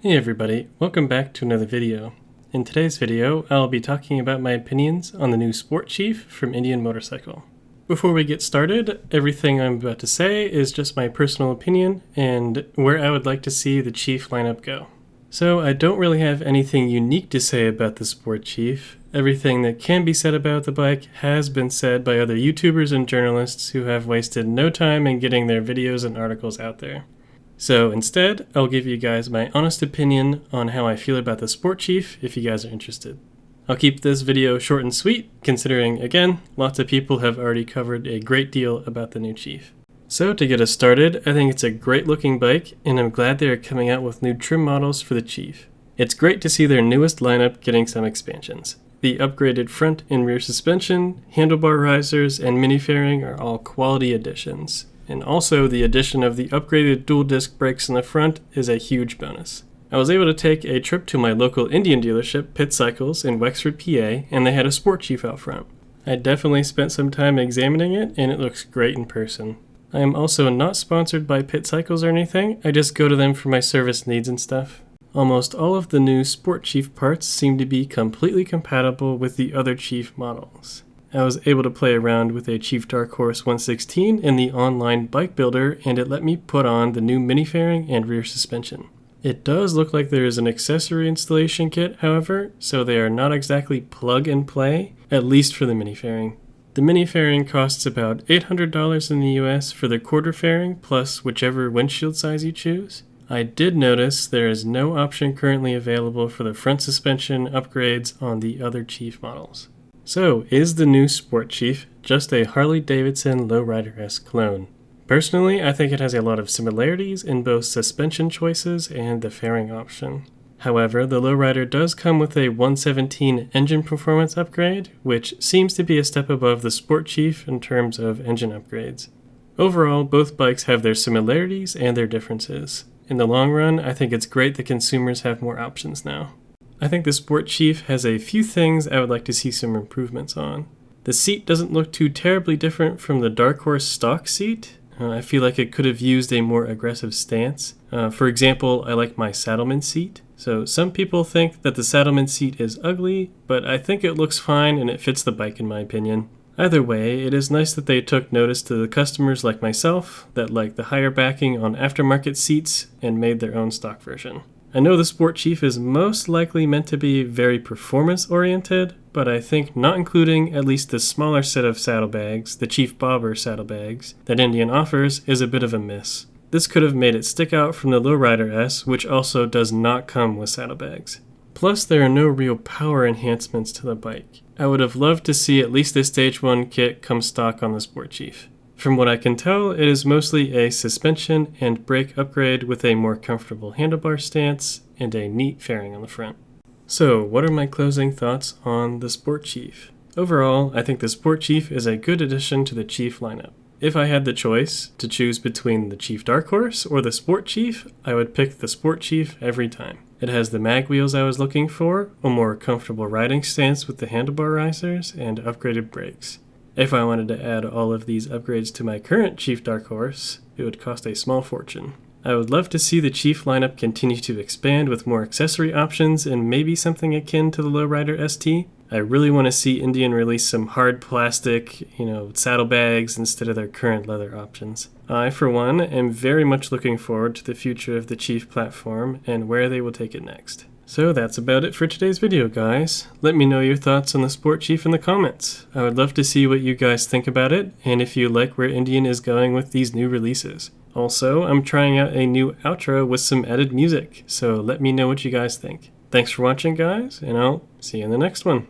Hey everybody, welcome back to another video. In today's video, I'll be talking about my opinions on the new Sport Chief from Indian Motorcycle. Before we get started, everything I'm about to say is just my personal opinion and where I would like to see the Chief lineup go. So I don't really have anything unique to say about the Sport Chief. Everything that can be said about the bike has been said by other YouTubers and journalists who have wasted no time in getting their videos and articles out there. So instead, I'll give you guys my honest opinion on how I feel about the Sport Chief if you guys are interested. I'll keep this video short and sweet, considering, again, lots of people have already covered a great deal about the new Chief. So to get us started, I think it's a great looking bike, and I'm glad they are coming out with new trim models for the Chief. It's great to see their newest lineup getting some expansions. The upgraded front and rear suspension, handlebar risers, and mini fairing are all quality additions. And also, the addition of the upgraded dual disc brakes in the front is a huge bonus. I was able to take a trip to my local Indian dealership, Pit Cycles, in Wexford, PA, and they had a Sport Chief out front. I definitely spent some time examining it, and it looks great in person. I am also not sponsored by Pit Cycles or anything, I just go to them for my service needs and stuff. Almost all of the new Sport Chief parts seem to be completely compatible with the other Chief models. I was able to play around with a Chief Dark Horse 116 in the online bike builder, and it let me put on the new mini fairing and rear suspension. It does look like there is an accessory installation kit, however, so they are not exactly plug and play, at least for the mini fairing. The mini fairing costs about $800 in the US for the quarter fairing, plus whichever windshield size you choose. I did notice there is no option currently available for the front suspension upgrades on the other Chief models. So, is the new Sport Chief just a Harley-Davidson Lowrider-esque clone? Personally, I think it has a lot of similarities in both suspension choices and the fairing option. However, the Lowrider does come with a 117 engine performance upgrade, which seems to be a step above the Sport Chief in terms of engine upgrades. Overall, both bikes have their similarities and their differences. In the long run, I think it's great that consumers have more options now. I think the Sport Chief has a few things I would like to see some improvements on. The seat doesn't look too terribly different from the Dark Horse stock seat. I feel like it could have used a more aggressive stance. For example, I like my Saddleman seat. So some people think that the Saddleman seat is ugly, but I think it looks fine and it fits the bike in my opinion. Either way, it is nice that they took notice to the customers like myself that like the higher backing on aftermarket seats and made their own stock version. I know the Sport Chief is most likely meant to be very performance-oriented, but I think not including at least the smaller set of saddlebags, the Chief Bobber saddlebags, that Indian offers is a bit of a miss. This could have made it stick out from the Lowrider S, which also does not come with saddlebags. Plus, there are no real power enhancements to the bike. I would have loved to see at least the Stage 1 kit come stock on the Sport Chief. From what I can tell, it is mostly a suspension and brake upgrade with a more comfortable handlebar stance and a neat fairing on the front. So, what are my closing thoughts on the Sport Chief? Overall, I think the Sport Chief is a good addition to the Chief lineup. If I had the choice to choose between the Chief Dark Horse or the Sport Chief, I would pick the Sport Chief every time. It has the mag wheels I was looking for, a more comfortable riding stance with the handlebar risers, and upgraded brakes. If I wanted to add all of these upgrades to my current Chief Dark Horse, it would cost a small fortune. I would love to see the Chief lineup continue to expand with more accessory options and maybe something akin to the Lowrider ST. I really want to see Indian release some hard plastic, saddlebags instead of their current leather options. I, for one, am very much looking forward to the future of the Chief platform and where they will take it next. So that's about it for today's video, guys. Let me know your thoughts on the Sport Chief in the comments. I would love to see what you guys think about it, and if you like where Indian is going with these new releases. Also, I'm trying out a new outro with some added music, so let me know what you guys think. Thanks for watching, guys, and I'll see you in the next one.